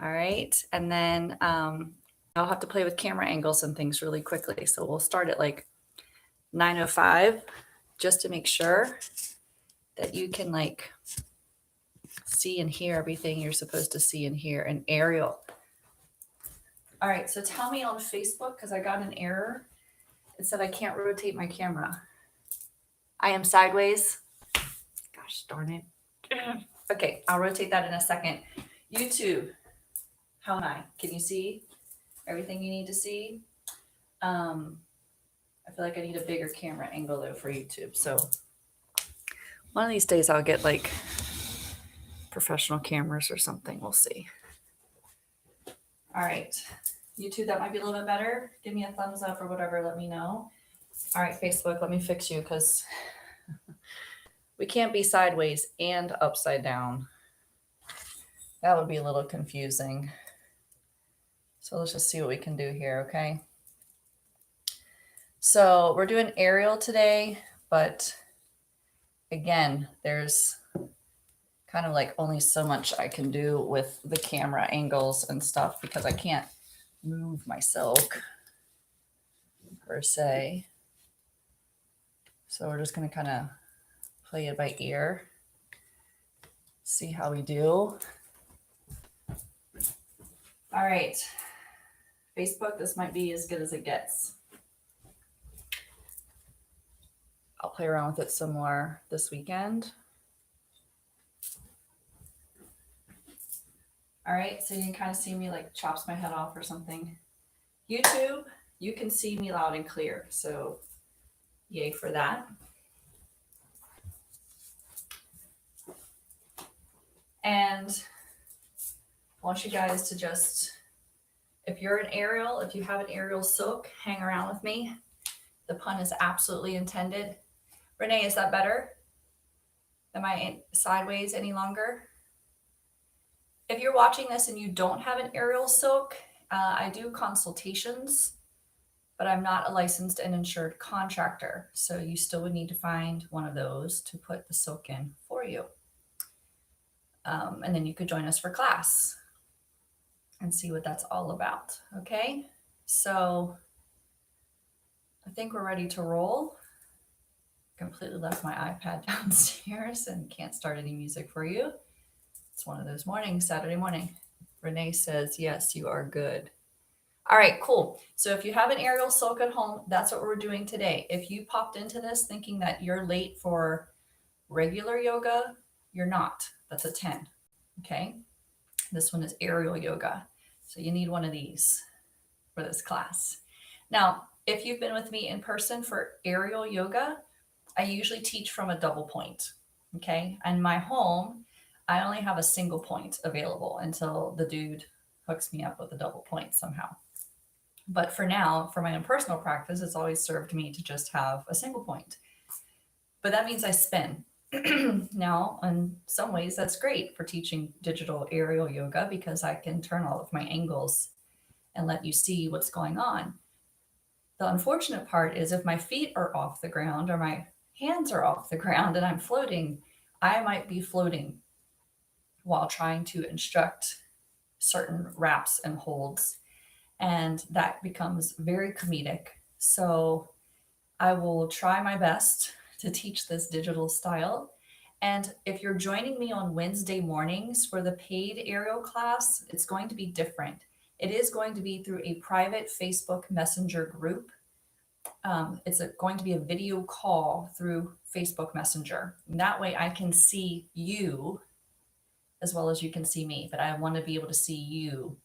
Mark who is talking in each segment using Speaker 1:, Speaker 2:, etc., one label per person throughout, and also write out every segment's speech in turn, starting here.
Speaker 1: All right. And then I'll have to play with camera angles and things really quickly. So we'll start at like 9:05 just to make sure that you can like see and hear everything you're supposed to see and hear. And Ariel. All right. So tell me on Facebook, because I got an error. It said I can't rotate my camera. I am sideways. Gosh darn it. Okay, I'll rotate that in a second. YouTube, how am I? Can you see everything you need to see? I feel like I need a bigger camera angle though for YouTube. So one of these days I'll get like professional cameras or something. We'll see. All right. YouTube, that might be a little bit better. Give me a thumbs up or whatever. Let me know. All right, Facebook, let me fix you because we can't be sideways and upside down. That would be a little confusing. So let's just see what we can do here, okay? So we're doing aerial today, but again, there's kind of like only so much I can do with the camera angles and stuff because I can't move my silk per se. So we're just going to kind of play it by ear, see how we do. All right, Facebook, this might be as good as it gets. I'll play around with it some more this weekend. All right, so you can kind of see me like chops my head off or something. YouTube, you can see me loud and clear, so yay for that. And I want you guys to just, if you're an aerial, if you have an aerial silk, hang around with me. The pun is absolutely intended. Renee, is that better? Am I sideways any longer? If you're watching this and you don't have an aerial silk, I do consultations, but I'm not a licensed and insured contractor. So you still would need to find one of those to put the silk in for you. And then you could join us for class and see what that's all about. Okay, so I think we're ready to roll. Completely left my iPad downstairs and can't start any music for you. It's one of those mornings, Saturday morning. Renee says, yes, you are good. All right, cool. So if you have an aerial silk at home, that's what we're doing today. If you popped into this thinking that you're late for regular yoga, you're not. That's a 10, okay? This one is aerial yoga. So you need one of these for this class. Now, if you've been with me in person for aerial yoga, I usually teach from a double point, okay? And my home, I only have a single point available until the dude hooks me up with a double point somehow. But for now, for my own personal practice, it's always served me to just have a single point. But that means I spin. Now, in some ways, that's great for teaching digital aerial yoga because I can turn all of my angles and let you see what's going on. The unfortunate part is if my feet are off the ground or my hands are off the ground and I'm floating, I might be floating while trying to instruct certain wraps and holds. And that becomes very comedic. So I will try my best to teach this digital style. And if you're joining me on Wednesday mornings for the paid aerial class, it's going to be different. It is going to be through a private Facebook Messenger group. It's going to be a video call through Facebook Messenger. And that way I can see you as well as you can see me, but I want to be able to see you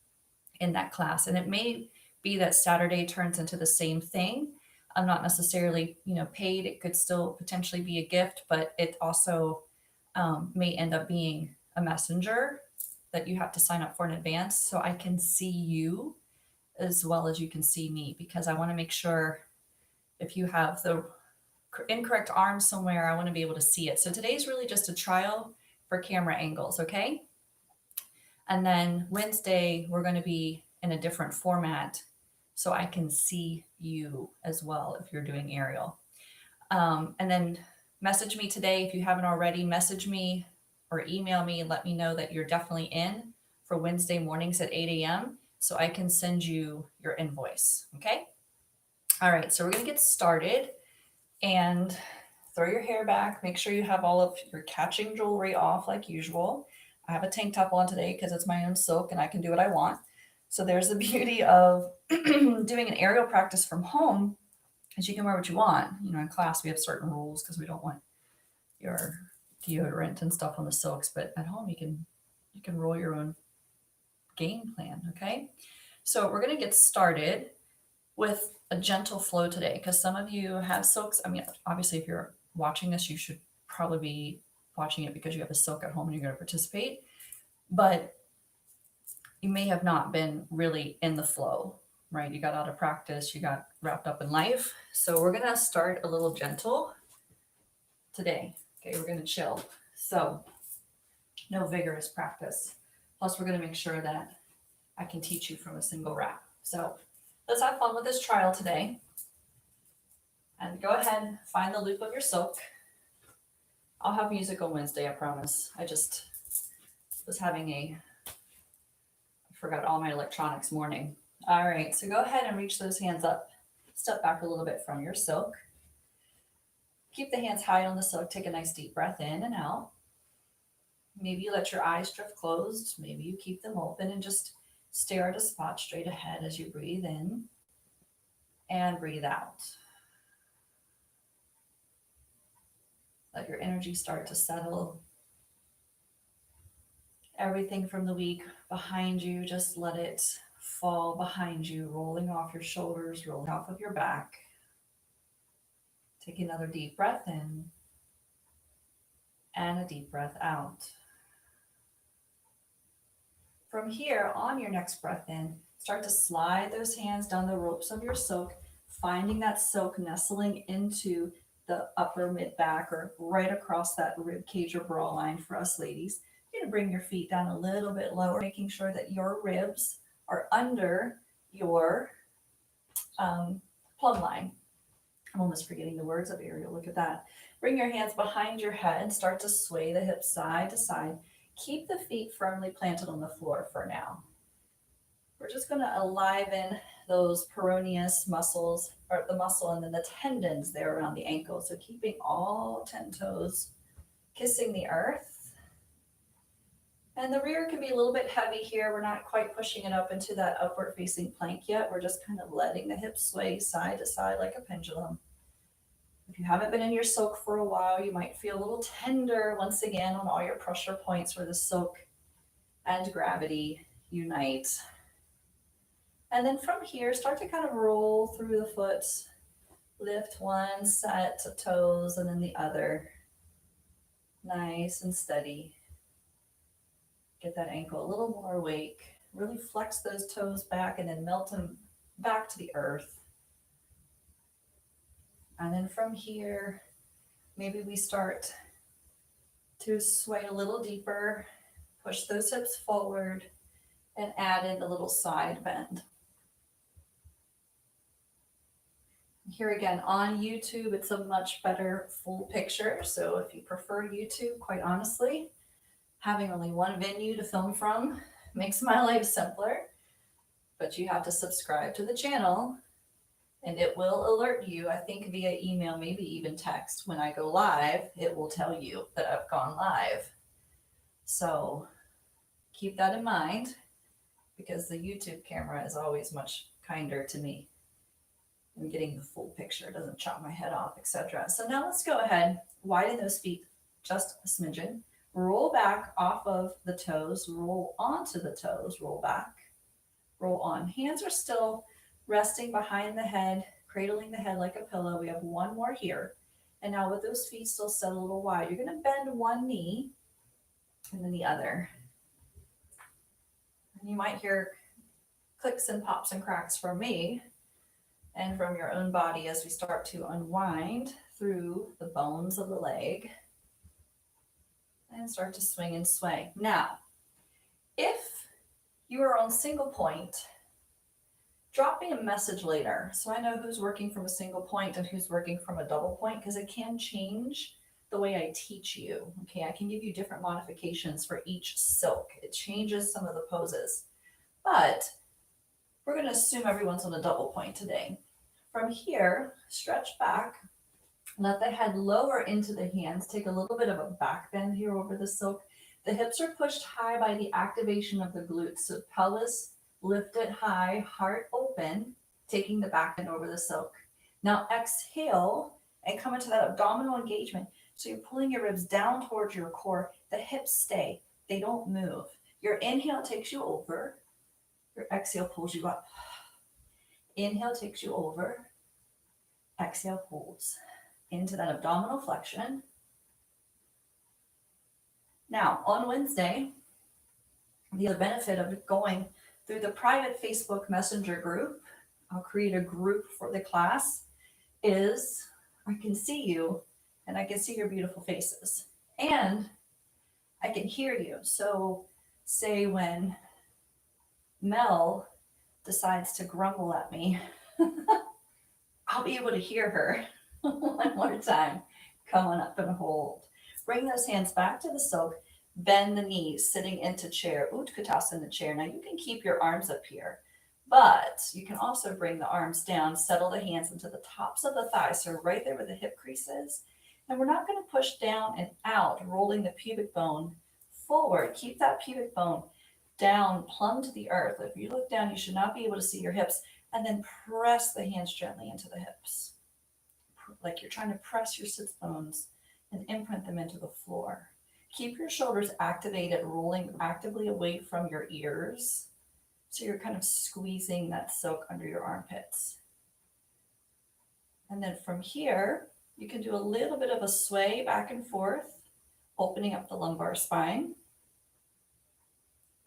Speaker 1: in that class. And it may be that Saturday turns into the same thing. I'm not necessarily, paid. It could still potentially be a gift, but it also may end up being a messenger that you have to sign up for in advance so I can see you as well as you can see me, because I want to make sure if you have the incorrect arm somewhere, I want to be able to see it. So today's really just a trial for camera angles, okay? And then Wednesday, we're going to be in a different format so I can see you as well if you're doing aerial. And then message me today if you haven't already. Message me or email me and let me know that you're definitely in for Wednesday mornings at 8 a.m. so I can send you your invoice. Okay. All right. So we're going to get started, and throw your hair back. Make sure you have all of your catching jewelry off like usual. I have a tank top on today because it's my own silk and I can do what I want. So there's the beauty of doing an aerial practice from home, is you can wear what you want. You know, in class we have certain rules because we don't want your deodorant and stuff on the silks, but at home you can roll your own game plan. Okay. So we're going to get started with a gentle flow today because some of you have silks. I mean, obviously, if you're watching this, you should probably be watching it because you have a silk at home and you're going to participate. But you may have not been really in the flow, right? You got out of practice, you got wrapped up in life. So we're going to start a little gentle today. Okay, we're going to chill. So no vigorous practice. Plus, we're going to make sure that I can teach you from a single wrap. So let's have fun with this trial today. And go ahead, find the loop of your silk. I'll have music on Wednesday, I promise. I just was having I forgot all my electronics morning. All right, so go ahead and reach those hands up. Step back a little bit from your silk. Keep the hands high on the silk. Take a nice deep breath in and out. Maybe you let your eyes drift closed. Maybe you keep them open and just stare at a spot straight ahead as you breathe in and breathe out. Let your energy start to settle. Everything from the week behind you, just let it fall behind you, rolling off your shoulders, rolling off of your back. Take another deep breath in and a deep breath out. From here, on your next breath in, start to slide those hands down the ropes of your silk, finding that silk nestling into the upper mid back or right across that rib cage or bra line for us ladies. You're going to bring your feet down a little bit lower, making sure that your ribs are under your plumb line. I'm almost forgetting the words of Ariel. Look at that. Bring your hands behind your head. Start to sway the hips side to side. Keep the feet firmly planted on the floor for now. We're just going to enliven those peroneus muscles, or the muscle and then the tendons there around the ankle. So keeping all 10 toes kissing the earth. And the rear can be a little bit heavy here. We're not quite pushing it up into that upward facing plank yet. We're just kind of letting the hips sway side to side like a pendulum. If you haven't been in your silk for a while, you might feel a little tender once again on all your pressure points where the silk and gravity unite. And then from here, start to kind of roll through the foot. Lift one set of toes and then the other. Nice and steady. Get that ankle a little more awake. Really flex those toes back and then melt them back to the earth. And then from here, maybe we start to sway a little deeper, push those hips forward, and add in a little side bend. Here again, on YouTube, it's a much better full picture. So if you prefer YouTube, quite honestly, having only one venue to film from makes my life simpler. But you have to subscribe to the channel, and it will alert you, I think via email, maybe even text. When I go live, it will tell you that I've gone live. So keep that in mind, because the YouTube camera is always much kinder to me and getting the full picture. It doesn't chop my head off, etc. So now let's go ahead, widen those feet just a smidgen, roll back off of the toes, roll onto the toes, roll back, roll on. Hands are still resting behind the head, cradling the head like a pillow. We have one more here. And now with those feet still set a little wide, you're going to bend one knee and then the other. And you might hear clicks and pops and cracks from me and from your own body as we start to unwind through the bones of the leg and start to swing and sway. Now, if you are on single point, drop me a message later so I know who's working from a single point and who's working from a double point, because it can change the way I teach you. Okay, I can give you different modifications for each silk. It changes some of the poses, but we're going to assume everyone's on a double point today. From here, stretch back, let the head lower into the hands, take a little bit of a back bend here over the silk. The hips are pushed high by the activation of the glutes, so pelvis lifted high, heart open, taking the back bend over the silk. Now exhale and come into that abdominal engagement. So you're pulling your ribs down towards your core. The hips stay, they don't move. Your inhale takes you over. Your exhale pulls you up. Inhale takes you over. Exhale pulls into that abdominal flexion. Now, on Wednesday, the other benefit of going through the private Facebook Messenger group, I'll create a group for the class, is I can see you and I can see your beautiful faces and I can hear you. So say when Mel decides to grumble at me, I'll be able to hear her one more time. Come on up and hold. Bring those hands back to the silk. Bend the knees, sitting into chair. Utkatasana chair. Now you can keep your arms up here, but you can also bring the arms down, settle the hands into the tops of the thighs. So right there where the hip crease is. And we're not going to push down and out, rolling the pubic bone forward. Keep that pubic bone down, plumb to the earth. If you look down, you should not be able to see your hips. And then press the hands gently into the hips. Like you're trying to press your sits bones and imprint them into the floor. Keep your shoulders activated, rolling actively away from your ears. So you're kind of squeezing that silk under your armpits. And then from here, you can do a little bit of a sway back and forth, opening up the lumbar spine.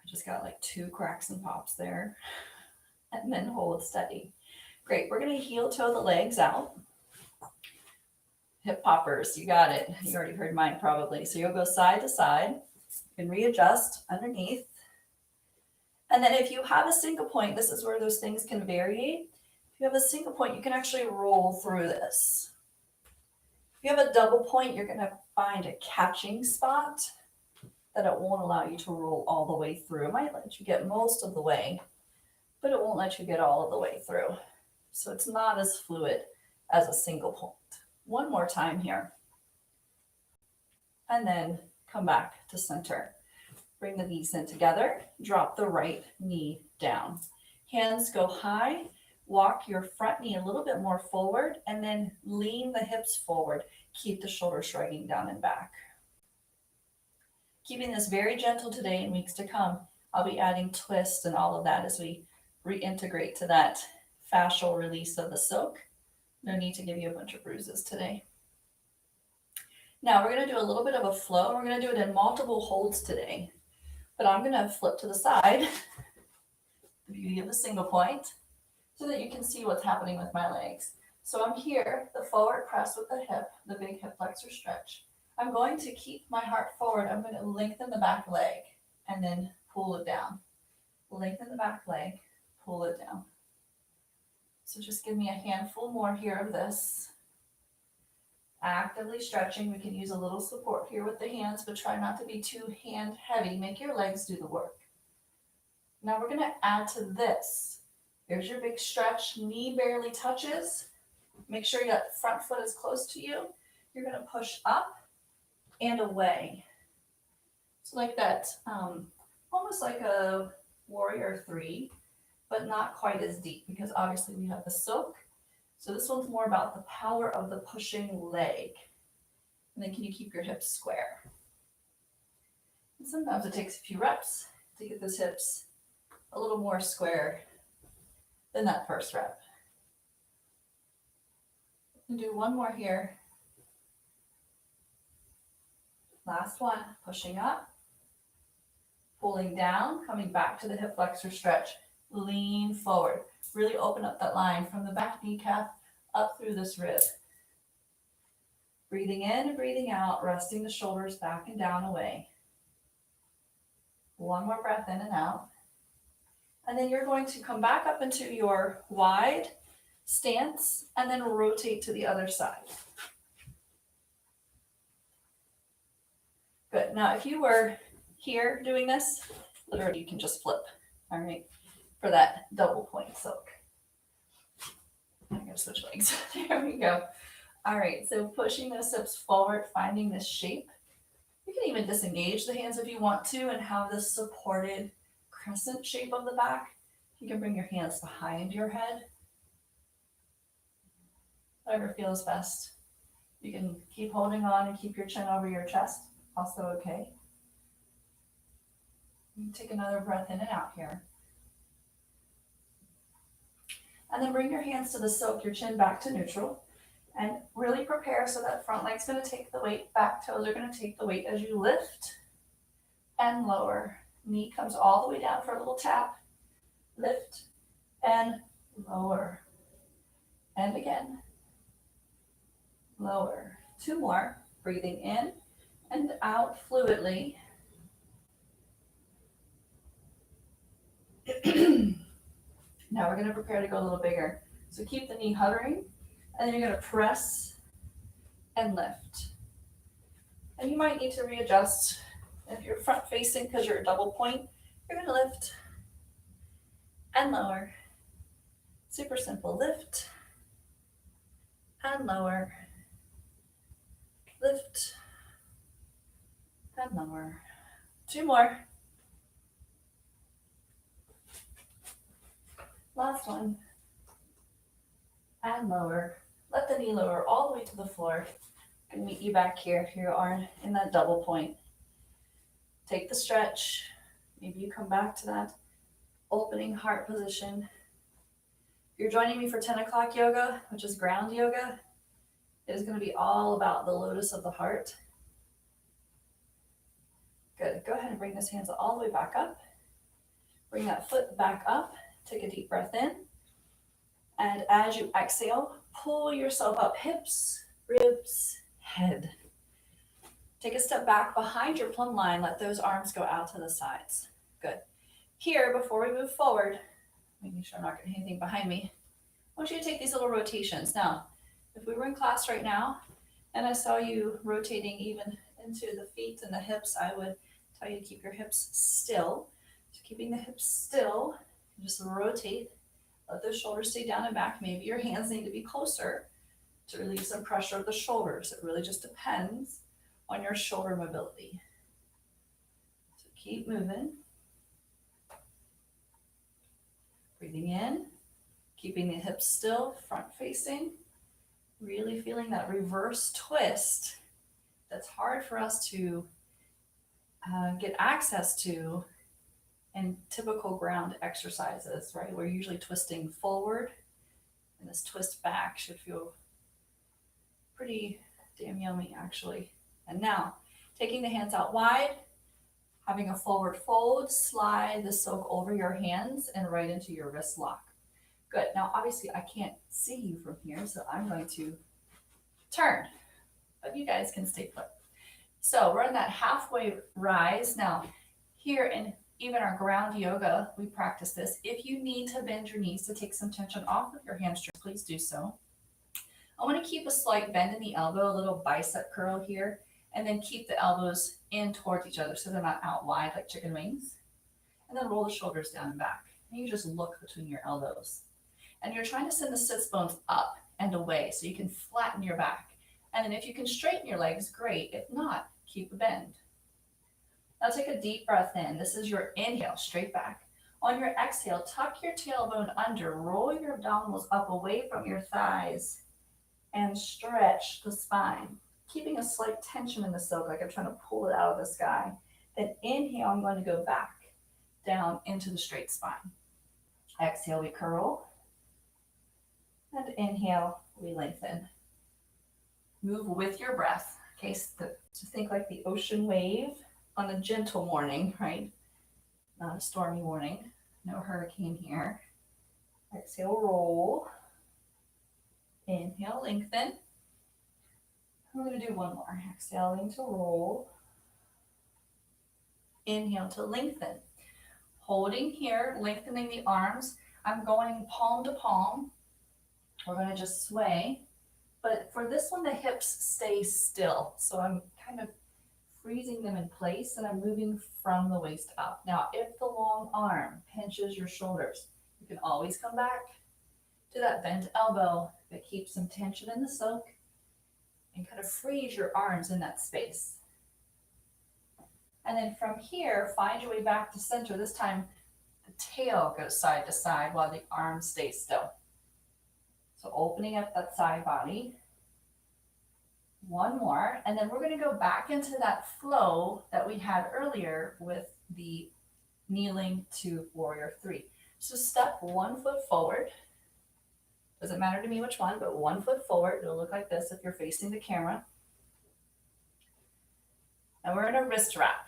Speaker 1: I just got like 2 cracks and pops there. And then hold steady. Great. We're going to heel toe the legs out. Hip poppers. You got it. You already heard mine probably. So you'll go side to side. You can readjust underneath. And then if you have a single point, this is where those things can vary. If you have a single point, you can actually roll through this. If you have a double point, you're going to find a catching spot that it won't allow you to roll all the way through. It might let you get most of the way, but it won't let you get all of the way through. So it's not as fluid as a single point. One more time here. And then come back to center. Bring the knees in together. Drop the right knee down. Hands go high. Walk your front knee a little bit more forward and then lean the hips forward. Keep the shoulders shrugging down and back. Keeping this very gentle today and weeks to come. I'll be adding twists and all of that as we reintegrate to that fascial release of the silk. No need to give you a bunch of bruises today. Now we're going to do a little bit of a flow. We're going to do it in multiple holds today. But I'm going to flip to the side, the beauty of a single point, so that you can see what's happening with my legs. So I'm here, the forward press with the hip, the big hip flexor stretch. I'm going to keep my heart forward. I'm going to lengthen the back leg and then pull it down. Lengthen the back leg, pull it down. So just give me a handful more here of this. Actively stretching. We can use a little support here with the hands, but try not to be too hand heavy. Make your legs do the work. Now we're going to add to this. Here's your big stretch. Knee barely touches. Make sure your front foot is close to you. You're going to push up and away. So like that, almost like a warrior 3. But not quite as deep because obviously we have the silk. So this one's more about the power of the pushing leg. And then can you keep your hips square? And sometimes it takes a few reps to get those hips a little more square than that first rep. And do one more here. Last one, pushing up, pulling down, coming back to the hip flexor stretch. Lean forward. Really open up that line from the back kneecap up through this rib. Breathing in and breathing out, resting the shoulders back and down away. One more breath in and out. And then you're going to come back up into your wide stance and then rotate to the other side. Good. Now, if you were here doing this, literally you can just flip, all right, for that double point silk. I'm gonna switch legs. There we go. All right, so pushing those hips forward, finding this shape. You can even disengage the hands if you want to and have this supported crescent shape of the back. You can bring your hands behind your head. Whatever feels best. You can keep holding on and keep your chin over your chest. Also okay. Take another breath in and out here. And then bring your hands to the silk, your chin back to neutral. And really prepare so that front leg's going to take the weight, back toes are going to take the weight as you lift and lower. Knee comes all the way down for a little tap. Lift and lower. And again. Lower. 2 more. Breathing in and out fluidly. Now we're going to prepare to go a little bigger. So keep the knee hovering, and then you're going to press and lift. And you might need to readjust. If you're front facing because you're a double point, you're going to lift and lower. Super simple. Lift and lower. Lift and lower. 2 more. Last one. And lower. Let the knee lower all the way to the floor. And meet you back here if you are in that double point. Take the stretch. Maybe you come back to that opening heart position. If you're joining me for 10 o'clock yoga, which is ground yoga, it is going to be all about the lotus of the heart. Good. Go ahead and bring those hands all the way back up. Bring that foot back up. Take a deep breath in. And as you exhale, pull yourself up, hips, ribs, head. Take a step back behind your plumb line. Let those arms go out to the sides. Good. Here, before we move forward, making sure I'm not getting anything behind me, I want you to take these little rotations. Now, if we were in class right now, and I saw you rotating even into the feet and the hips, I would tell you to keep your hips still. So keeping the hips still, just rotate. Let those shoulders stay down and back. Maybe your hands need to be closer to relieve some pressure of the shoulders. It really just depends on your shoulder mobility. So keep moving. Breathing in, keeping the hips still, front facing. Really feeling that reverse twist that's hard for us to get access to in typical ground exercises, right? We're usually twisting forward, and this twist back should feel pretty damn yummy, actually. And now, taking the hands out wide, having a forward fold, slide the silk over your hands and right into your wrist lock. Good. Now, obviously, I can't see you from here, so I'm going to turn, but you guys can stay put. So we're in that halfway rise. Now, here in even our ground yoga, we practice this. If you need to bend your knees to take some tension off of your hamstrings, please do so. I want to keep a slight bend in the elbow, a little bicep curl here, and then keep the elbows in towards each other so they're not out wide like chicken wings. And then roll the shoulders down and back. And you just look between your elbows. And you're trying to send the sits bones up and away so you can flatten your back. And then if you can straighten your legs, great. If not, keep a bend. Now take a deep breath in. This is your inhale, straight back. On your exhale, tuck your tailbone under, roll your abdominals up away from your thighs, and stretch the spine, keeping a slight tension in the silk, like I'm trying to pull it out of the sky. Then inhale, I'm going to go back down into the straight spine. Exhale, we curl. And inhale, we lengthen. Move with your breath. Okay, so think like the ocean wave on a gentle morning, right? Not a stormy morning. No hurricane here. Exhale, roll. Inhale, lengthen. We're going to do one more. Exhaling to roll. Inhale to lengthen. Holding here, lengthening the arms. I'm going palm to palm. We're going to just sway. But for this one, the hips stay still. So I'm kind of freezing them in place and I'm moving from the waist up. Now, if the long arm pinches your shoulders, you can always come back to that bent elbow that keeps some tension in the silk and kind of freeze your arms in that space. And then from here, find your way back to center. This time, the tail goes side to side while the arms stay still. So opening up that side body. One more, and then we're going to go back into that flow that we had earlier with the kneeling to warrior three. So step 1 foot forward. Doesn't matter to me which one, but 1 foot forward. It'll look like this if you're facing the camera. And we're in a wrist wrap.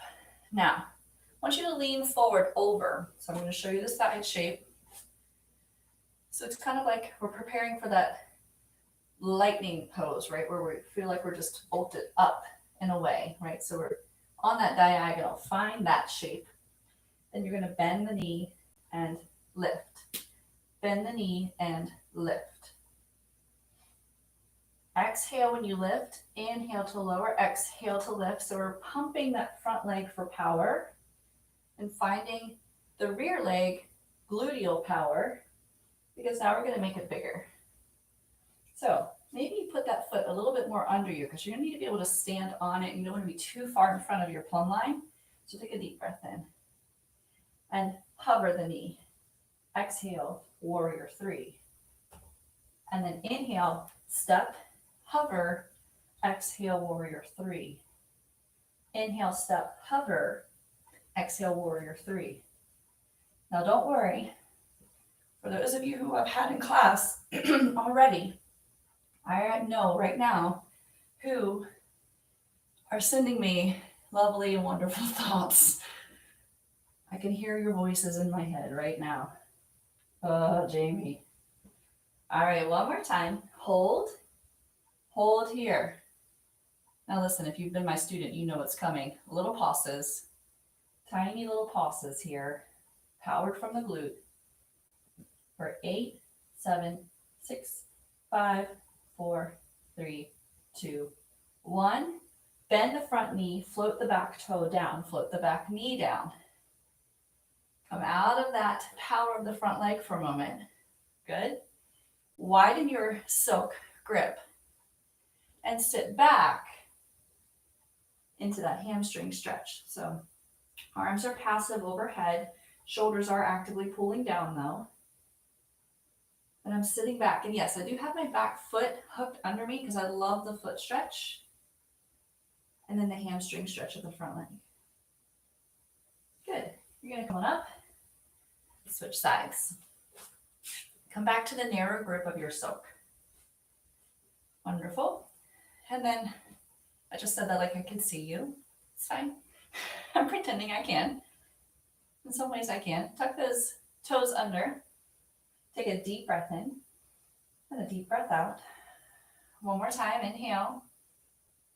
Speaker 1: Now, I want you to lean forward over. So I'm going to show you the side shape. So it's kind of like we're preparing for that lightning pose, right? Where we feel like we're just bolted up and away, right? So we're on that diagonal. Find that shape. Then you're going to bend the knee and lift. Bend the knee and lift. Exhale when you lift. Inhale to lower. Exhale to lift. So we're pumping that front leg for power and finding the rear leg gluteal power, because now we're going to make it bigger. So maybe you put that foot a little bit more under you because you're going to need to be able to stand on it. You don't want to be too far in front of your plumb line. So take a deep breath in and hover the knee. Exhale, warrior three. And then inhale, step, hover, exhale, warrior three. Inhale, step, hover, exhale, warrior three. Now don't worry. For those of you who I've had in class already, I know right now who are sending me lovely and wonderful thoughts. I can hear your voices in my head right now. Oh, Jamie. All right, one more time. Hold here. Now listen, if you've been my student, you know what's coming. Little pauses, tiny little pauses here, powered from the glute. For 8, 7, 6, 5, 4, 3, 2, 1. Bend the front knee, float the back toe down, float the back knee down. Come out of that power of the front leg for a moment. Good. Widen your silk grip and sit back into that hamstring stretch. So arms are passive overhead, shoulders are actively pulling down though. And I'm sitting back, and yes, I do have my back foot hooked under me because I love the foot stretch. And then the hamstring stretch of the front leg. Good. You're going to come on up. Switch sides. Come back to the narrow grip of your silk. Wonderful. And then I just said that like I can see you. It's fine. I'm pretending I can. In some ways I can. Tuck those toes under. Take a deep breath in and a deep breath out. One more time. Inhale.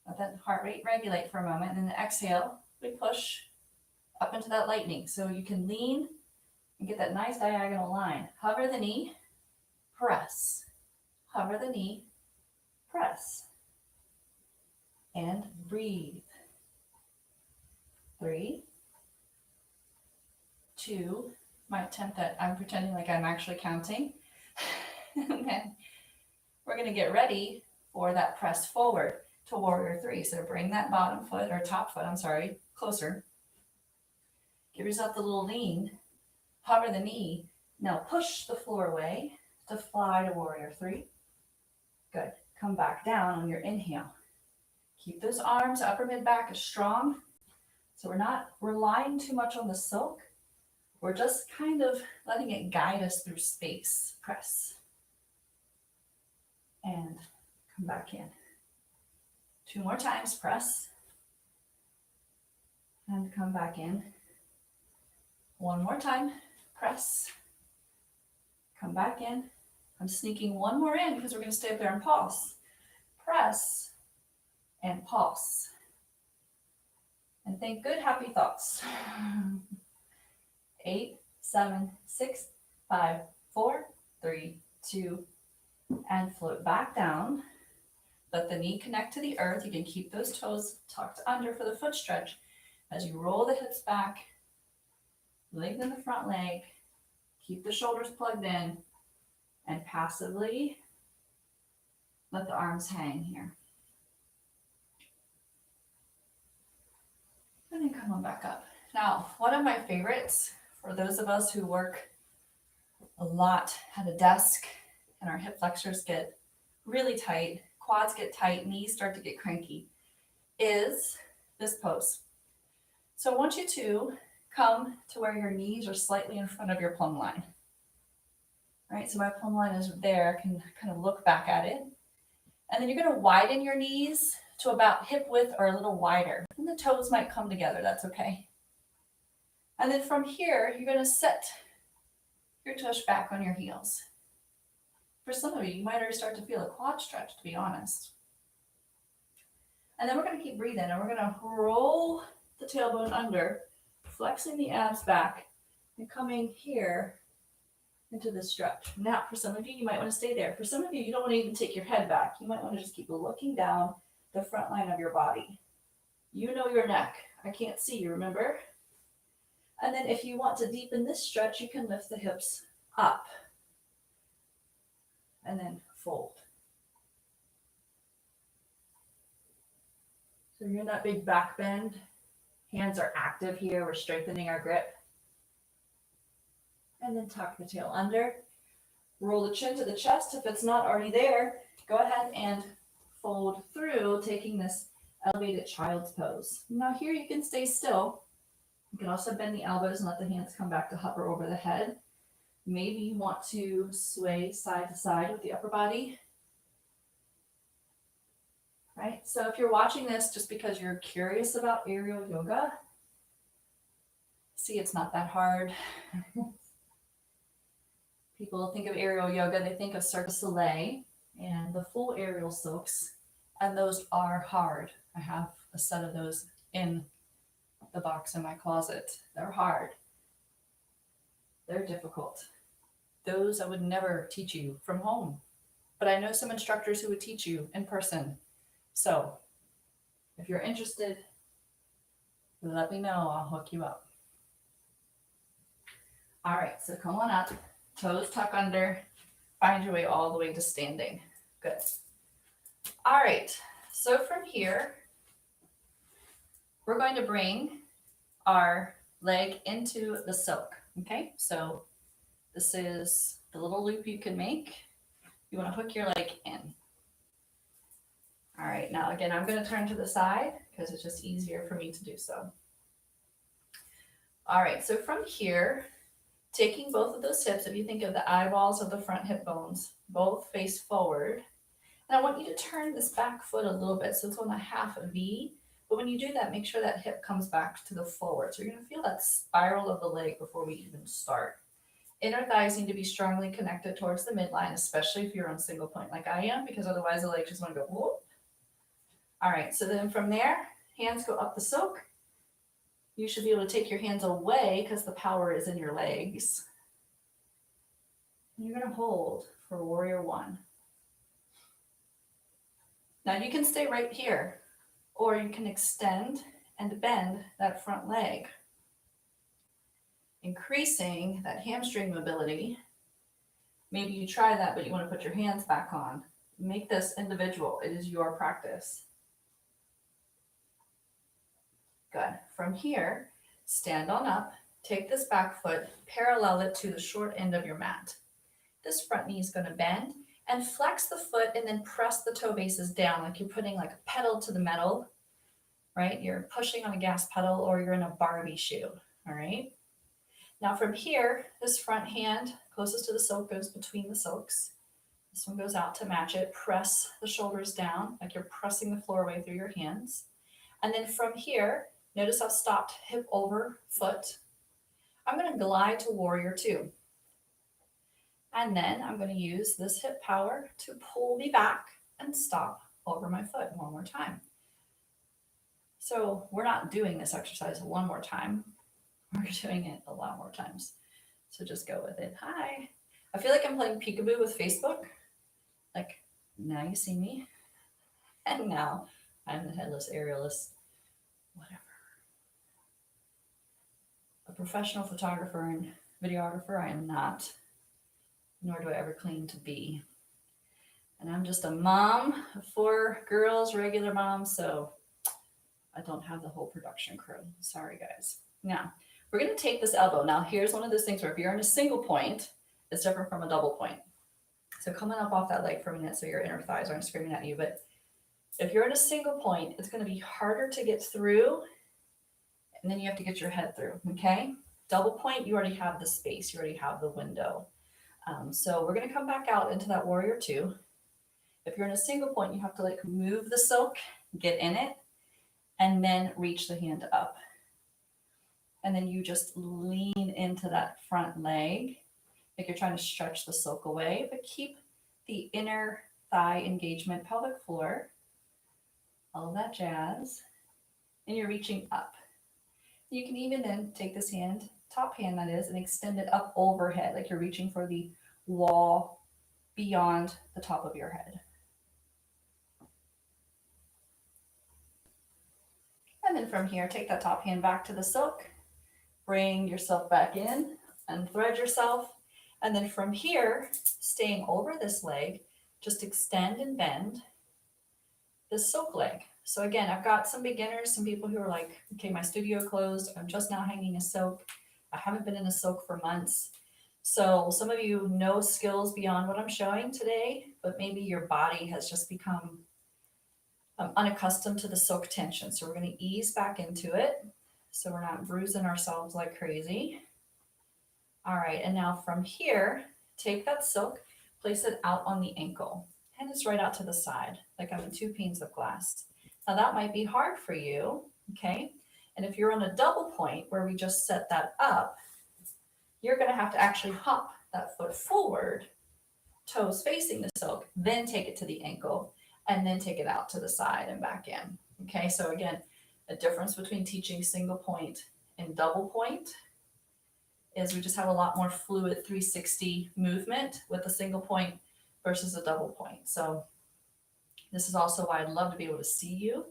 Speaker 1: Let that heart rate regulate for a moment. And then exhale. We push up into that lightning. So you can lean and get that nice diagonal line. Hover the knee. Press. Hover the knee. Press. And breathe. 3, 2. Might attempt that. I'm pretending like I'm actually counting. And then we're going to get ready for that press forward to warrior three. So bring that bottom foot or top foot, closer. Give yourself the little lean. Hover the knee. Now push the floor away to fly to warrior three. Good. Come back down on your inhale. Keep those arms, upper mid back is strong. So we're not relying too much on the silk. We're just kind of letting it guide us through space. Press. And come back in. 2 more times, press. And come back in. 1 more time, press. Come back in. I'm sneaking 1 more in because we're going to stay up there and pulse. Press and pulse. And think good, happy thoughts. 8, 7, 6, 5, 4, 3, 2, and float back down. Let the knee connect to the earth. You can keep those toes tucked under for the foot stretch. As you roll the hips back, lengthen the front leg, keep the shoulders plugged in, and passively let the arms hang here. And then come on back up. Now, one of my favorites for those of us who work a lot at a desk and our hip flexors get really tight, quads get tight, knees start to get cranky, is this pose. So I want you to come to where your knees are slightly in front of your plumb line. All right, so my plumb line is there. I can kind of look back at it. And then you're going to widen your knees to about hip width or a little wider. And the toes might come together. That's okay. And then from here, you're going to set your tush back on your heels. For some of you, you might already start to feel a quad stretch, to be honest. And then we're going to keep breathing, and we're going to roll the tailbone under, flexing the abs back, and coming here into the stretch. Now, for some of you, you might want to stay there. For some of you, you don't want to even take your head back. You might want to just keep looking down the front line of your body. You know your neck. I can't see you, remember? And then if you want to deepen this stretch, you can lift the hips up and then fold. So you're in that big back bend. Hands are active here. We're strengthening our grip. And then tuck the tail under. Roll the chin to the chest. If it's not already there, go ahead and fold through, taking this elevated child's pose. Now here you can stay still. You can also bend the elbows and let the hands come back to hover over the head. Maybe you want to sway side to side with the upper body. Right? So if you're watching this just because you're curious about aerial yoga, see, it's not that hard. People think of aerial yoga, they think of Cirque du Soleil and the full aerial silks, and those are hard. I have a set of those in the box in my closet. They're hard. They're difficult. Those I would never teach you from home, but I know some instructors who would teach you in person. So if you're interested, let me know. I'll hook you up. All right, so come on up, toes tuck under, find your way all the way to standing. Good. All right, so from here, we're going to bring our leg into the silk. Okay, so this is the little loop you can make. You want to hook your leg in. All right, now again, I'm going to turn to the side because it's just easier for me to do so. All right, so from here, taking both of those hips, if you think of the eyeballs of the front hip bones, both face forward. And I want you to turn this back foot a little bit so it's on a half V. But when you do that, make sure that hip comes back to the forward. So you're going to feel that spiral of the leg before we even start. Inner thighs need to be strongly connected towards the midline, especially if you're on single point like I am, because otherwise the leg just want to go whoop. All right, so then from there, hands go up the silk. You should be able to take your hands away because the power is in your legs. And you're going to hold for warrior one. Now you can stay right here, or you can extend and bend that front leg, increasing that hamstring mobility. Maybe you try that, but you want to put your hands back on. Make this individual. It is your practice. Good. From here, stand on up, take this back foot, parallel it to the short end of your mat. This front knee is going to bend and flex the foot and then press the toe bases down like you're putting like a pedal to the metal, right? You're pushing on a gas pedal or you're in a Barbie shoe, all right? Now from here, this front hand closest to the silk goes between the silks. This one goes out to match it. Press the shoulders down like you're pressing the floor away through your hands. And then from here, notice I've stopped hip over foot. I'm going to glide to warrior two. And then I'm going to use this hip power to pull me back and stop over my foot one more time. So we're not doing this exercise one more time. We're doing it a lot more times. So just go with it. Hi. I feel like I'm playing peekaboo with Facebook. Like, now you see me. And now I'm the headless aerialist, whatever. A professional photographer and videographer, I am not, nor do I ever claim to be. And I'm just a mom of 4 girls, regular mom, so I don't have the whole production crew. Sorry, guys. Now, we're going to take this elbow. Now, here's one of those things where if you're in a single point, it's different from a double point. So coming up off that leg for a minute so your inner thighs aren't screaming at you. But if you're in a single point, it's going to be harder to get through, and then you have to get your head through, okay? Double point, you already have the space. You already have the window. So we're going to come back out into that warrior 2. If you're in a single point, you have to like move the silk, get in it, and then reach the hand up. And then you just lean into that front leg, like you're trying to stretch the silk away, but keep the inner thigh engagement, pelvic floor, all of that jazz. And you're reaching up. You can even then take this hand, top hand that is, and extend it up overhead, like you're reaching for the wall beyond the top of your head. And then from here, take that top hand back to the silk, bring yourself back in, unthread yourself. And then from here, staying over this leg, just extend and bend the silk leg. So again, I've got some beginners, some people who are like, okay, my studio closed. I'm just now hanging a silk. I haven't been in a silk for months. So some of you know skills beyond what I'm showing today, but maybe your body has just become unaccustomed to the silk tension. So we're going to ease back into it, so we're not bruising ourselves like crazy. All right, and now from here, take that silk, place it out on the ankle, and it's right out to the side, like I'm in 2 panes of glass. Now that might be hard for you, okay? And if you're on a double point where we just set that up, you're going to have to actually hop that foot forward, toes facing the silk, then take it to the ankle, and then take it out to the side and back in. Okay, so again, a difference between teaching single point and double point is we just have a lot more fluid 360 movement with a single point versus a double point. So this is also why I'd love to be able to see you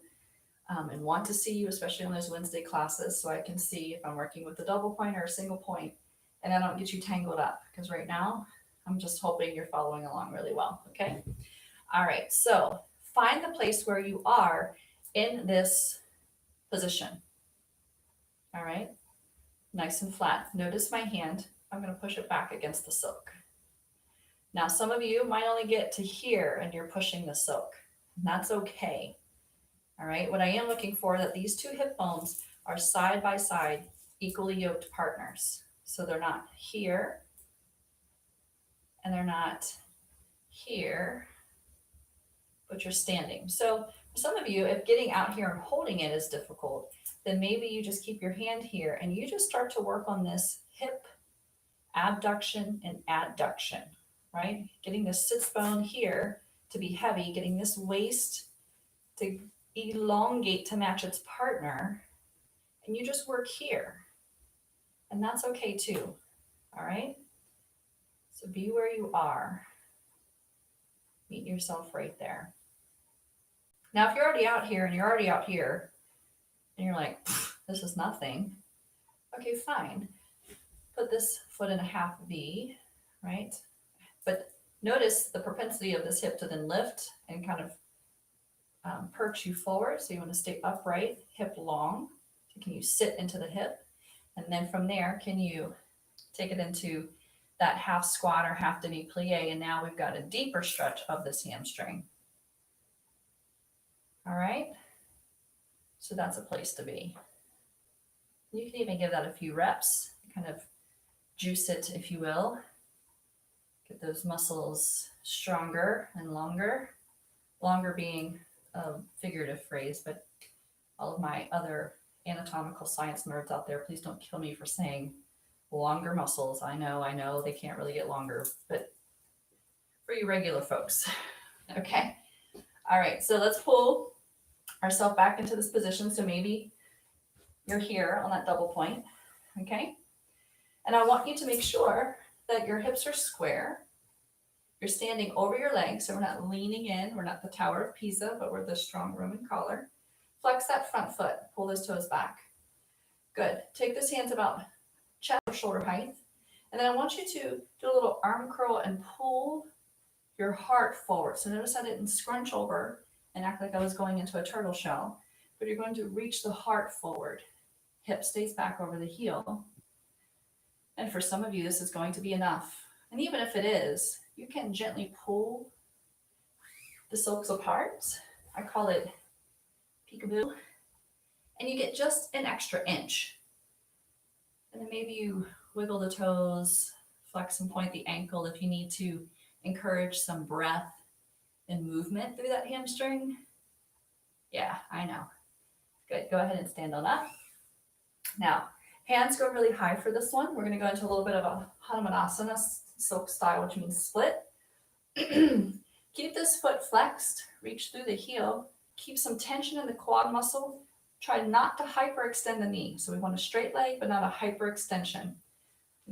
Speaker 1: and want to see you, especially on those Wednesday classes, so I can see if I'm working with a double point or a single point, and I don't get you tangled up, because right now I'm just hoping you're following along really well, okay? All right, so find the place where you are in this position. All right, nice and flat. Notice my hand. I'm going to push it back against the silk. Now, some of you might only get to here and you're pushing the silk. And that's okay. All right, what I am looking for is that these 2 hip bones are side by side, equally yoked partners. So they're not here and they're not here, but you're standing. So for some of you, if getting out here and holding it is difficult, then maybe you just keep your hand here and you just start to work on this hip abduction and adduction, right? Getting this sits bone here to be heavy, getting this waist to elongate to match its partner, and you just work here. And that's okay too, all right? So be where you are. Meet yourself right there. Now, if you're already out here and you're already out here, and you're like, this is nothing, okay, fine. Put this foot in a half V, right? But notice the propensity of this hip to then lift and kind of perch you forward. So you want to stay upright, hip long. So can you sit into the hip? And then from there, can you take it into that half squat or half demi-plie? And now we've got a deeper stretch of this hamstring. All right. So that's a place to be. You can even give that a few reps, kind of juice it, if you will. Get those muscles stronger and longer. Longer being a figurative phrase, but all of my other anatomical science nerds out there, please don't kill me for saying longer muscles. I know they can't really get longer, but for you regular folks. Okay. All right. So let's pull ourselves back into this position. So maybe you're here on that double point. Okay. And I want you to make sure that your hips are square, You're standing over your legs, so we're not leaning in. We're not the Tower of Pisa, but we're the strong Roman collar. Flex that front foot. Pull those toes back. Good. Take those hands about chest or shoulder height. And then I want you to do a little arm curl and pull your heart forward. So notice I didn't scrunch over and act like I was going into a turtle shell, but you're going to reach the heart forward. Hip stays back over the heel. And for some of you, this is going to be enough. And even if it is, you can gently pull the silks apart. I call it peekaboo. And you get just an extra inch. And then maybe you wiggle the toes, flex and point the ankle if you need to encourage some breath and movement through that hamstring. Yeah, I know. Good. Go ahead and stand on up. Now, hands go really high for this one. We're going to go into a little bit of a Hanumanasana silk style, which means split. Keep this foot flexed. Reach through the heel. Keep some tension in the quad muscle. Try not to hyperextend the knee. So we want a straight leg, but not a hyperextension.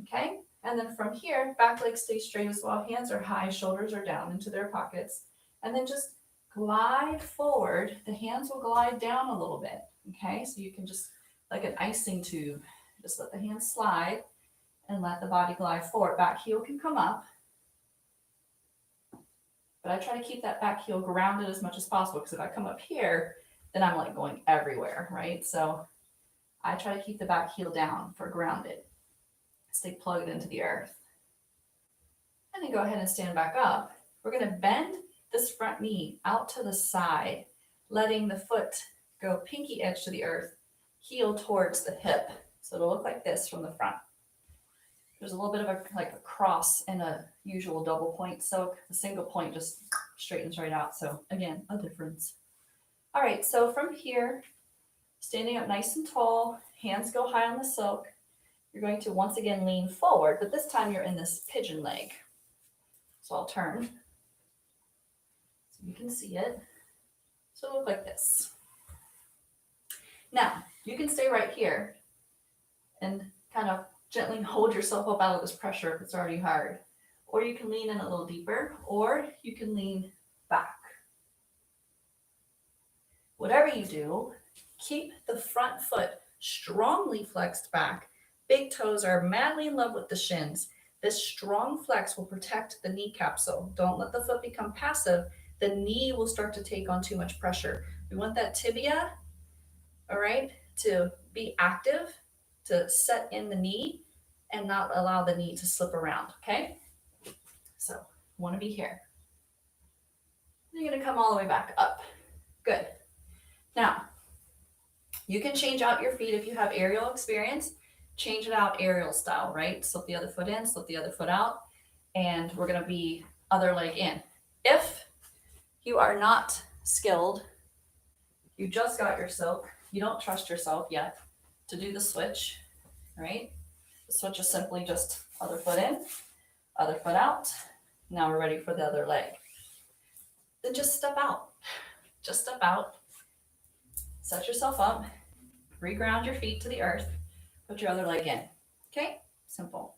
Speaker 1: Okay? And then from here, back leg stays straight as well. Hands are high, shoulders are down into their pockets. And then just glide forward. The hands will glide down a little bit. Okay? So you can just, like an icing tube, just let the hands slide and let the body glide forward. Back heel can come up. But I try to keep that back heel grounded as much as possible, because if I come up here, then I'm like going everywhere, right? So I try to keep the back heel down for grounded. Stay plugged into the earth. And then go ahead and stand back up. We're going to bend this front knee out to the side, letting the foot go pinky edge to the earth, heel towards the hip. So it'll look like this from the front. There's a little bit of a cross in a usual double point silk. The single point just straightens right out. So again, a difference. All right, so from here, standing up nice and tall, hands go high on the silk. You're going to once again lean forward, but this time you're in this pigeon leg. So I'll turn so you can see it. So it'll look like this. Now, you can stay right here and kind of gently hold yourself up out of this pressure if it's already hard. Or you can lean in a little deeper, or you can lean back. Whatever you do, keep the front foot strongly flexed back. Big toes are madly in love with the shins. This strong flex will protect the knee capsule. Don't let the foot become passive. The knee will start to take on too much pressure. We want that tibia, all right, to be active, to set in the knee and not allow the knee to slip around, okay? So, want to be here. You're going to come all the way back up. Good. Now, you can change out your feet if you have aerial experience. Change it out aerial style, right? Slip the other foot in, slip the other foot out, and we're going to be other leg in. If you are not skilled, you just got your silk, you don't trust yourself yet to do the switch, right? The switch is simply just other foot in, other foot out. Now we're ready for the other leg. Then just step out. Just step out. Set yourself up. Reground your feet to the earth. Put your other leg in. Okay? Simple.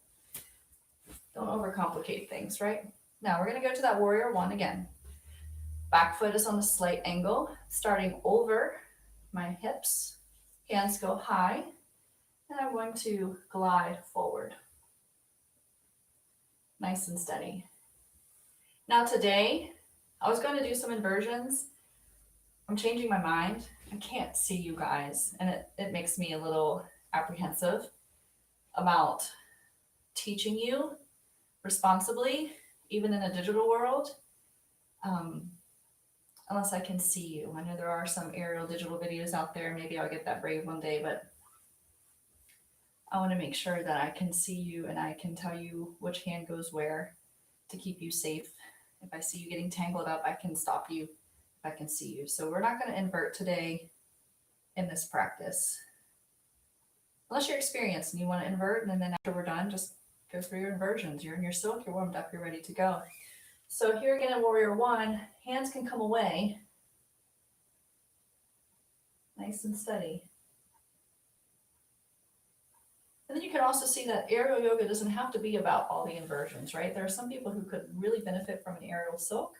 Speaker 1: Don't overcomplicate things, right? Now we're going to go to that warrior one again. Back foot is on a slight angle, starting over my hips. Hands go high. And I'm going to glide forward. Nice and steady. Now today, I was going to do some inversions. I'm changing my mind. I can't see you guys, and it makes me a little apprehensive about teaching you responsibly, even in a digital world, unless I can see you. I know there are some aerial digital videos out there. Maybe I'll get that brave one day, but I want to make sure that I can see you and I can tell you which hand goes where to keep you safe. If I see you getting tangled up, I can stop you if I can see you. So we're not going to invert today in this practice. Unless you're experienced and you want to invert, and then after we're done, just go through your inversions. You're in your silk, you're warmed up, you're ready to go. So here again in warrior one, hands can come away. Nice and steady. And then you can also see that aerial yoga doesn't have to be about all the inversions, right? There are some people who could really benefit from an aerial silk,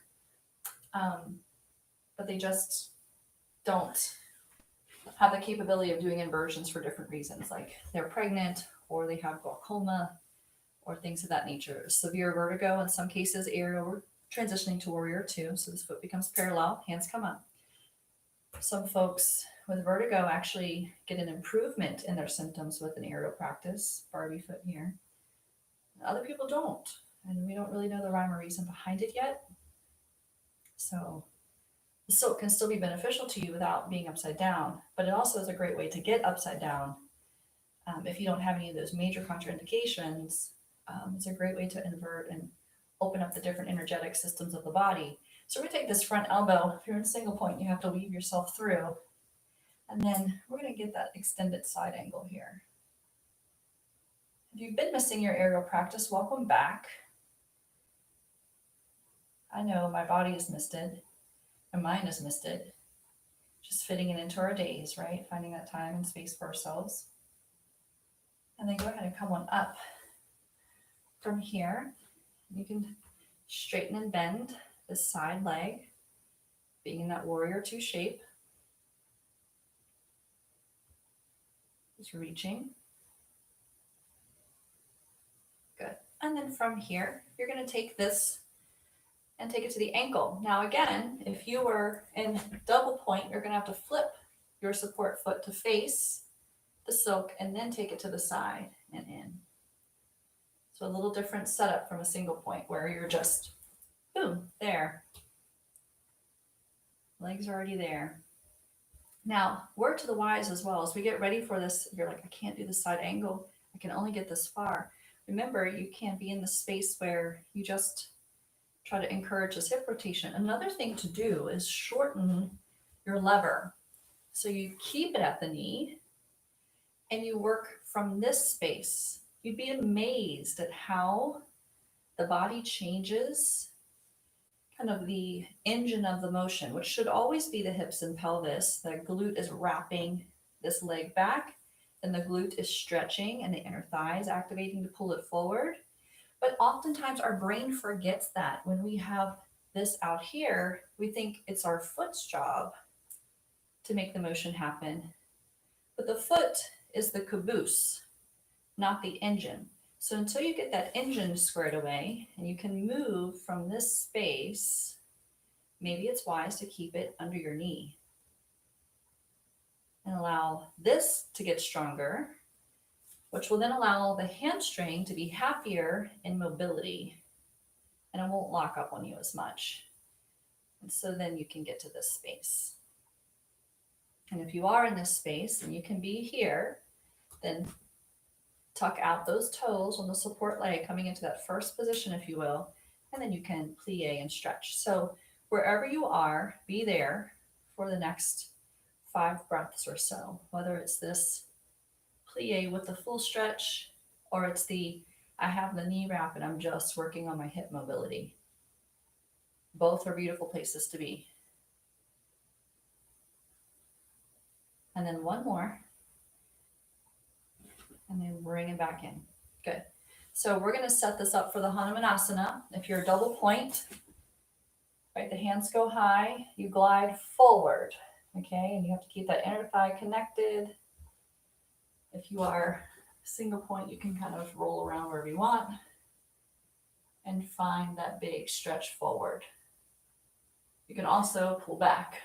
Speaker 1: but they just don't have the capability of doing inversions for different reasons, like they're pregnant or they have glaucoma or things of that nature. Severe vertigo, in some cases, aerial transitioning to warrior two. So this foot becomes parallel, hands come up. Some folks with vertigo actually get an improvement in their symptoms with an aerial practice, Barbie foot here. Other people don't, and we don't really know the rhyme or reason behind it yet. So the silk can still be beneficial to you without being upside down, but it also is a great way to get upside down. If you don't have any of those major contraindications, it's a great way to invert and open up the different energetic systems of the body. So we take this front elbow. If you're in single point, you have to weave yourself through. And then we're going to get that extended side angle here. If you've been missing your aerial practice, welcome back. I know my body has missed it, and mine has missed it. Just fitting it into our days, right? Finding that time and space for ourselves. And then go ahead and come on up from here. You can straighten and bend the side leg, being in that warrior two shape. Just reaching. Good. And then from here, you're going to take this and take it to the ankle. Now again, if you were in double point, you're going to have to flip your support foot to face the silk and then take it to the side and in. So a little different setup from a single point where you're just, boom, there. Legs are already there. Now, work to the Ys as well. As we get ready for this, you're like, I can't do the side angle. I can only get this far. Remember, you can't be in the space where you just try to encourage this hip rotation. Another thing to do is shorten your lever. So you keep it at the knee and you work from this space. You'd be amazed at how the body changes kind of the engine of the motion, which should always be the hips and pelvis. The glute is wrapping this leg back, and the glute is stretching, and the inner thigh is activating to pull it forward. But oftentimes our brain forgets that when we have this out here, we think it's our foot's job to make the motion happen. But the foot is the caboose, not the engine. So until you get that engine squared away and you can move from this space, maybe it's wise to keep it under your knee and allow this to get stronger, which will then allow the hamstring to be happier in mobility, and it won't lock up on you as much. And so then you can get to this space. And if you are in this space and you can be here, then tuck out those toes on the support leg, coming into that first position, if you will, and then you can plie and stretch. So wherever you are, be there for the next 5 breaths or so, whether it's this plie with the full stretch or it's the I have the knee wrap and I'm just working on my hip mobility. Both are beautiful places to be. And then one more. And then bring it back in. Good. So we're going to set this up for the Hanumanasana. If you're a double point, right, the hands go high, you glide forward, okay? And you have to keep that inner thigh connected. If you are single point, you can kind of roll around wherever you want and find that big stretch forward. You can also pull back,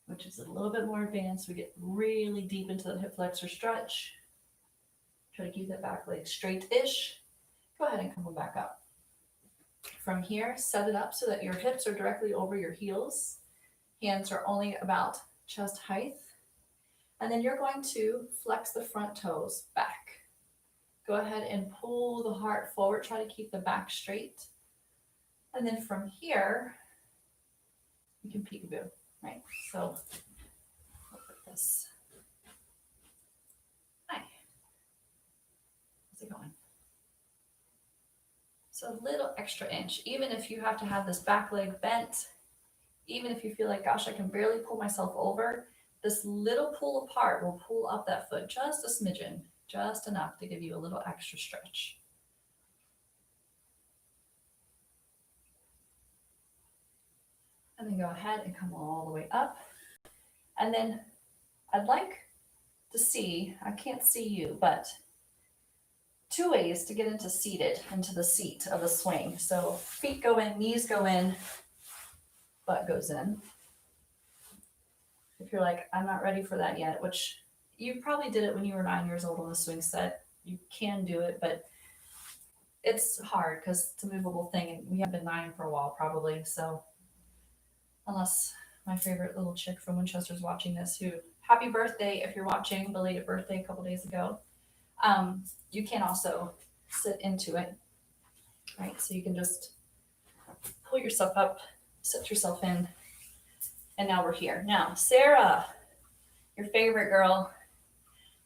Speaker 1: which is a little bit more advanced. We get really deep into the hip flexor stretch. Try to keep that back leg straight-ish. Go ahead and come back up. From here, set it up so that your hips are directly over your heels. Hands are only about chest height. And then you're going to flex the front toes back. Go ahead and pull the heart forward. Try to keep the back straight. And then from here, you can peekaboo, right? So look at this. Hi. How's it going? So a little extra inch, even if you have to have this back leg bent, even if you feel like, gosh, I can barely pull myself over, this little pull apart will pull up that foot just a smidgen, just enough to give you a little extra stretch. And then go ahead and come all the way up. And then I'd like to see, I can't see you, but 2 ways to get into the seat of the swing. So feet go in, knees go in, butt goes in. If you're like, I'm not ready for that yet, which you probably did it when you were 9 years old on the swing set. You can do it, but it's hard because it's a movable thing, and we haven't been 9 for a while probably. So unless my favorite little chick from Winchester's watching this, who, happy birthday if you're watching, belated birthday a couple days ago. You can also sit into it, right? So you can just pull yourself up, sit yourself in, and now we're here. Now, Sarah, your favorite girl,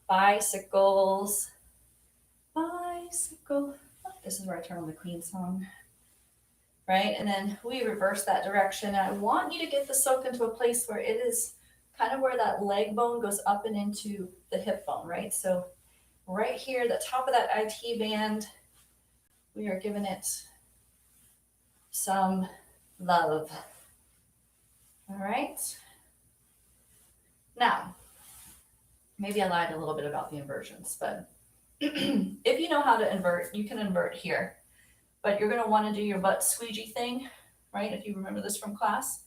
Speaker 1: bicycles, bicycle. This is where I turn on the Queen song, right? And then we reverse that direction. I want you to get the soak into a place where it is kind of where that leg bone goes up and into the hip bone, right? So right here, the top of that IT band, we are giving it some love. All right. Now, maybe I lied a little bit about the inversions, but if you know how to invert, you can invert here. But you're going to want to do your butt squeegee thing, right? If you remember this from class,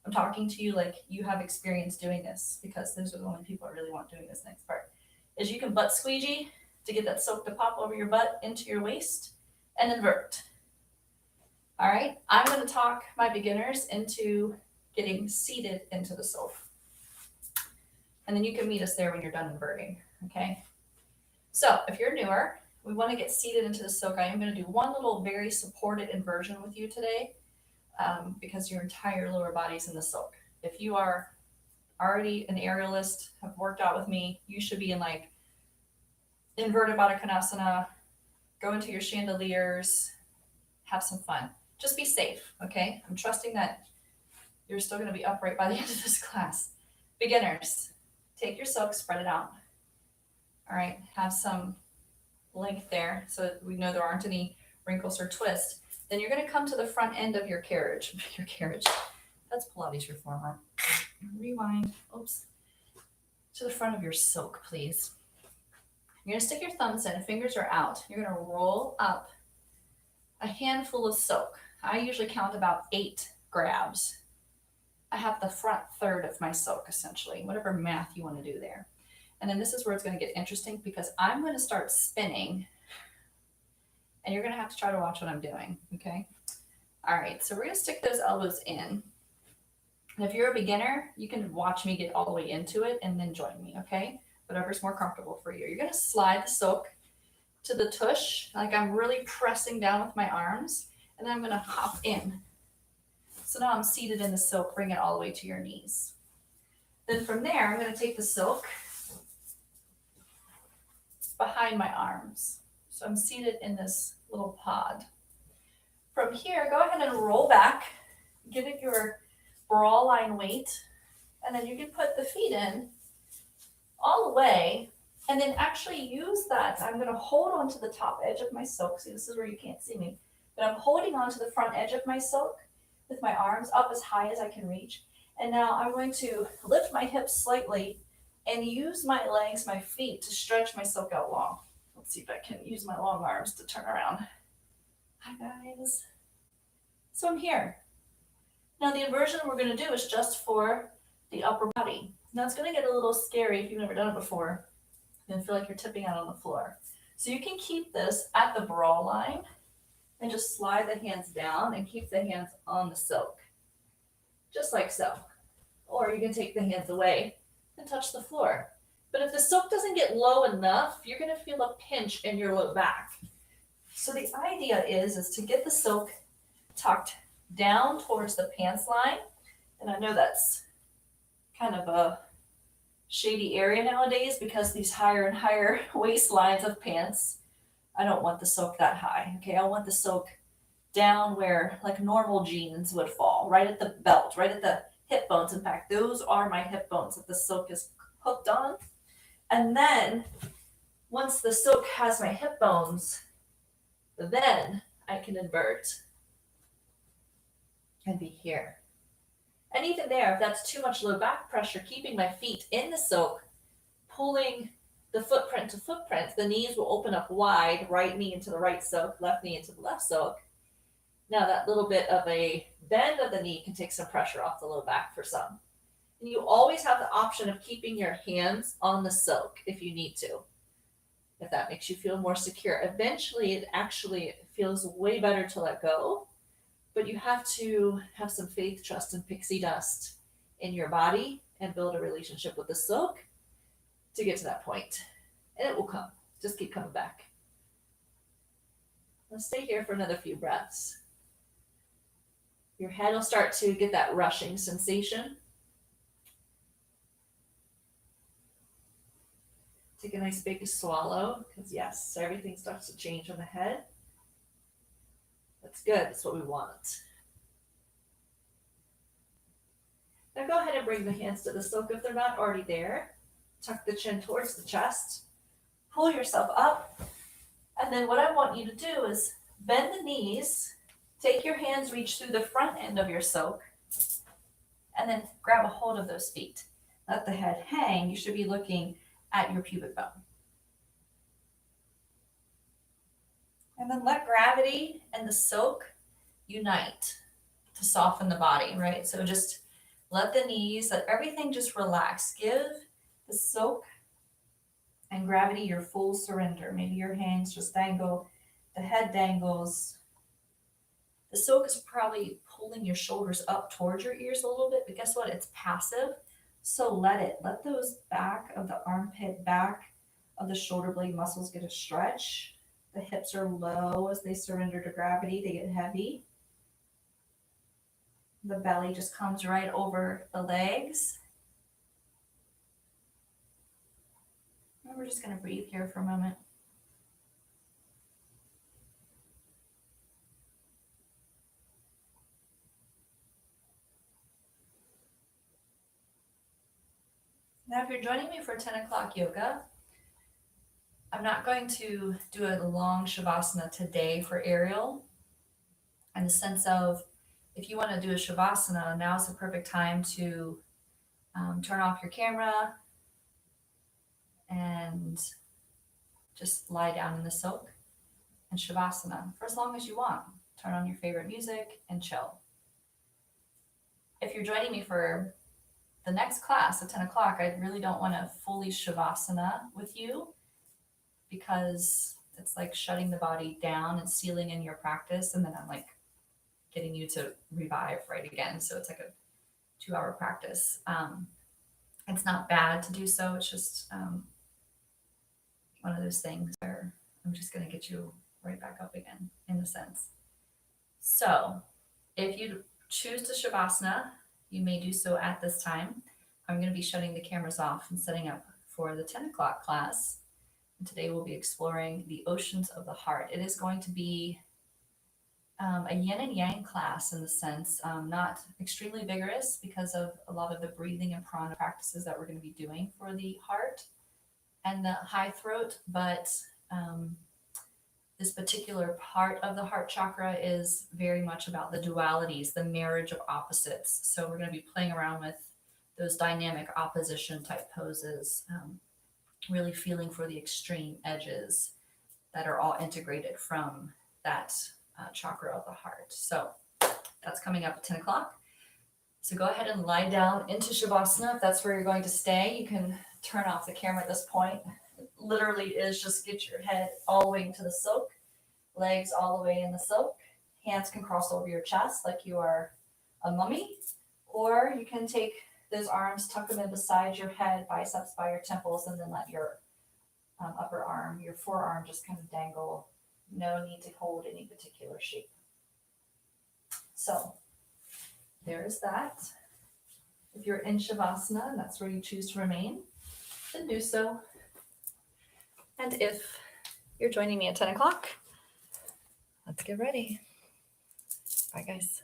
Speaker 1: I'm talking to you like you have experience doing this, because those are the only people I really want doing this next part. Is you can butt squeegee to get that soak to pop over your butt into your waist and invert. All right, I'm going to talk my beginners into getting seated into the soak. And then you can meet us there when you're done inverting, okay? So if you're newer, we want to get seated into the soak. I am going to do one little very supported inversion with you today, because your entire lower body's in the soak. If you are already an aerialist, have worked out with me, you should be in like inverted Baddha Konasana, go into your chandeliers, have some fun. Just be safe, okay? I'm trusting that you're still going to be upright by the end of this class. Beginners, take your soak, spread it out. All right, have some length there so that we know there aren't any wrinkles or twists. Then you're going to come to the front end of your carriage. That's Pilates reformer. Rewind. Oops. To the front of your soak, please. You're going to stick your thumbs in, fingers are out. You're going to roll up a handful of soak. I usually count about 8 grabs. I have the front third of my soak, essentially, whatever math you want to do there. And then this is where it's going to get interesting, because I'm going to start spinning, and you're going to have to try to watch what I'm doing, okay? All right, so we're going to stick those elbows in. And if you're a beginner, you can watch me get all the way into it and then join me, okay? Whatever's more comfortable for you. You're going to slide the soak to the tush, like I'm really pressing down with my arms, and then I'm going to hop in. So now I'm seated in the silk, bring it all the way to your knees. Then from there, I'm going to take the silk behind my arms. So I'm seated in this little pod. From here, go ahead and roll back, give it your bra line weight, and then you can put the feet in all the way, and then actually use that. I'm going to hold on to the top edge of my silk. See, this is where you can't see me, but I'm holding on to the front edge of my silk with my arms up as high as I can reach. And now I'm going to lift my hips slightly and use my legs, my feet, to stretch my silk out long. Let's see if I can use my long arms to turn around. Hi, guys. So I'm here. Now the inversion we're going to do is just for the upper body. Now it's going to get a little scary if you've never done it before. You're going to feel like you're tipping out on the floor. So you can keep this at the bra line and just slide the hands down and keep the hands on the silk, just like so. Or you can take the hands away and touch the floor. But if the silk doesn't get low enough, you're going to feel a pinch in your low back. So the idea is to get the silk tucked down towards the pants line. And I know that's kind of a shady area nowadays because these higher and higher waistlines of pants, I don't want the silk that high. Okay, I want the silk down where like normal jeans would fall, right at the belt, right at the hip bones. In fact, those are my hip bones that the silk is hooked on. And then once the silk has my hip bones, then I can invert and be here. And even there, if that's too much low back pressure, keeping my feet in the silk, pulling the footprint to footprint, the knees will open up wide, right knee into the right silk, left knee into the left silk. Now that little bit of a bend of the knee can take some pressure off the low back for some. And you always have the option of keeping your hands on the silk if you need to, if that makes you feel more secure. Eventually, it actually feels way better to let go, but you have to have some faith, trust, and pixie dust in your body and build a relationship with the silk to get to that point. And it will come. Just keep coming back. Let's stay here for another few breaths. Your head will start to get that rushing sensation. Take a nice big swallow, because yes, everything starts to change on the head. That's good, that's what we want. Now go ahead and bring the hands to the silk if they're not already there. Tuck the chin towards the chest. Pull yourself up. And then what I want you to do is bend the knees. Take your hands, reach through the front end of your silk. And then grab a hold of those feet. Let the head hang. You should be looking at your pubic bone. And then let gravity and the silk unite to soften the body, right? So just let the knees, let everything just relax. Give the silk and gravity your full surrender. Maybe your hands just dangle, the head dangles. The silk is probably pulling your shoulders up towards your ears a little bit, but guess what? It's passive. So let those back of the armpit, back of the shoulder blade muscles get a stretch. The hips are low as they surrender to gravity. They get heavy. The belly just comes right over the legs. And we're just going to breathe here for a moment. Now, if you're joining me for 10 o'clock yoga, I'm not going to do a long Shavasana today for Ariel, in the sense of if you want to do a Shavasana, now's the perfect time to turn off your camera and just lie down in the silk and Shavasana for as long as you want. Turn on your favorite music and chill. If you're joining me for the next class at 10 o'clock, I really don't want to fully Shavasana with you because it's like shutting the body down and sealing in your practice. And then I'm like getting you to revive right again. So it's like a 2-hour practice. It's not bad to do so. It's just one of those things where I'm just going to get you right back up again in a sense. So if you choose to Shavasana, you may do so at this time. I'm going to be shutting the cameras off and setting up for the 10 o'clock class. And today we'll be exploring the oceans of the heart. It is going to be a yin and yang class in the sense, not extremely vigorous because of a lot of the breathing and prana practices that we're going to be doing for the heart and the high throat, but this particular part of the heart chakra is very much about the dualities, the marriage of opposites. So we're going to be playing around with those dynamic opposition type poses, really feeling for the extreme edges that are all integrated from that chakra of the heart. So that's coming up at 10 o'clock. So go ahead and lie down into Shavasana. If that's where you're going to stay, you can turn off the camera at this point. It literally is just get your head all the way into the silk, legs all the way in the silk. Hands can cross over your chest like you are a mummy, or you can take those arms, tuck them in beside your head, biceps by your temples, and then let your upper arm, your forearm just kind of dangle. No need to hold any particular shape. So there's that. If you're in Shavasana and that's where you choose to remain, then do so. And if you're joining me at 10 o'clock, let's get ready. Bye, guys.